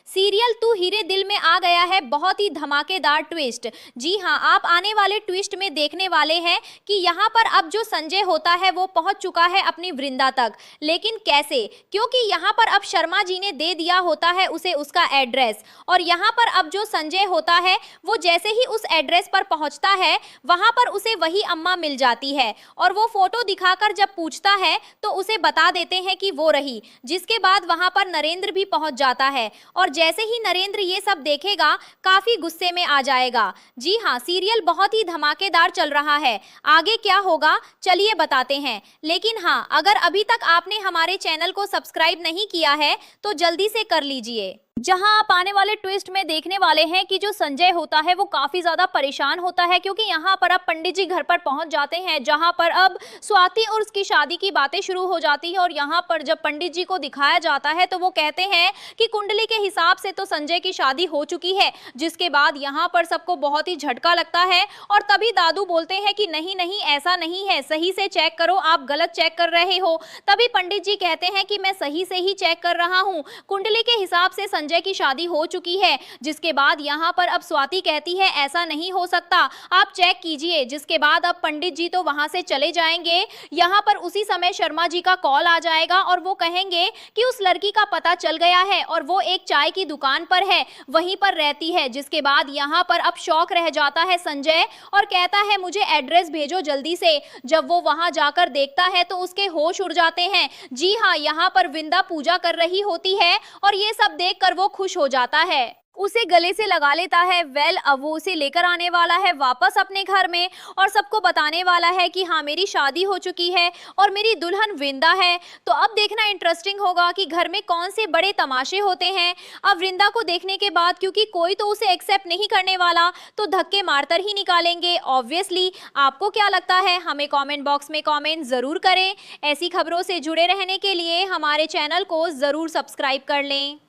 Serial तू हीरे दिल में आ गया है बहुत ही धमाकेदार ट्विस्ट। जी हाँ, आप आने वाले ट्विस्ट में देखने वाले हैं कि यहाँ पर अब जो संजय होता है वो पहुंच चुका है अपनी वृंदा तक। लेकिन कैसे? क्योंकि यहाँ पर अब शर्मा जी ने दे दिया होता है उसे उसका एड्रेस, और यहाँ पर अब जो संजय होता है वो जैसे ही उस एड्रेस पर पहुंचता है वहां पर उसे वही अम्मा मिल जाती है, और वो फोटो दिखाकर जब पूछता है तो उसे बता देते हैं कि वो रही। जिसके बाद वहां पर नरेंद्र भी पहुंच जाता है, और जैसे ही नरेंद्र ये सब देखेगा काफी गुस्से में आ जाएगा। जी हाँ, सीरियल बहुत ही धमाकेदार चल रहा है। आगे क्या होगा चलिए बताते हैं। लेकिन हाँ, अगर अभी तक आपने हमारे चैनल को सब्सक्राइब नहीं किया है तो जल्दी से कर लीजिए। जहां आप आने वाले ट्विस्ट में देखने वाले हैं कि जो संजय होता है वो काफी ज्यादा परेशान होता है, क्योंकि यहाँ पर अब पंडित जी घर पर पहुंच जाते हैं जहां पर अब स्वाति और उसकी शादी की बातें शुरू हो जाती है। और यहाँ पर जब पंडित जी को दिखाया जाता है तो वो कहते हैं कि कुंडली के हिसाब से तो संजय की शादी हो चुकी है। जिसके बाद यहाँ पर सबको बहुत ही झटका लगता है, और तभी दादू बोलते हैं कि नहीं नहीं, ऐसा नहीं है, सही से चेक करो, आप गलत चेक कर रहे हो। तभी पंडित जी कहते हैं कि मैं सही से ही चेक कर रहा हूँ, कुंडली के हिसाब से संजय की शादी हो चुकी है। जिसके बाद यहाँ पर अब स्वाति कहती है ऐसा नहीं हो सकता, आप चेक कीजिए। जिसके बाद अब पंडित जी तो वहां से चले जाएंगे। यहाँ पर उसी समय शर्मा जी का कॉल आ जाएगा और वो कहेंगे कि उस लड़की का पता चल गया है और वो एक चाय की दुकान पर है, वहीं पर रहती है। जिसके बाद यहाँ पर अब शौक रह जाता है संजय और कहता है मुझे एड्रेस भेजो जल्दी से। जब वो वहां जाकर देखता है तो उसके होश उड़ जाते हैं। जी हाँ, यहाँ पर विंदा पूजा कर रही होती है और ये सब देखकर वो खुश हो जाता है, उसे गले से लगा लेता है। अब वो उसे लेकर आने वाला है वापस अपने घर में और सबको बताने वाला है कि हाँ, मेरी शादी हो चुकी है और मेरी दुल्हन वृंदा है। तो अब देखना इंटरेस्टिंग होगा कि घर में कौन से बड़े तमाशे होते हैं अब वृंदा को देखने के बाद, क्योंकि कोई तो उसे एक्सेप्ट नहीं करने वाला, तो धक्के मारकर ही निकालेंगे ऑब्वियसली। आपको क्या लगता है? हमें कॉमेंट बॉक्स में कॉमेंट जरूर करें। ऐसी खबरों से जुड़े रहने के लिए हमारे चैनल को जरूर सब्सक्राइब कर लें।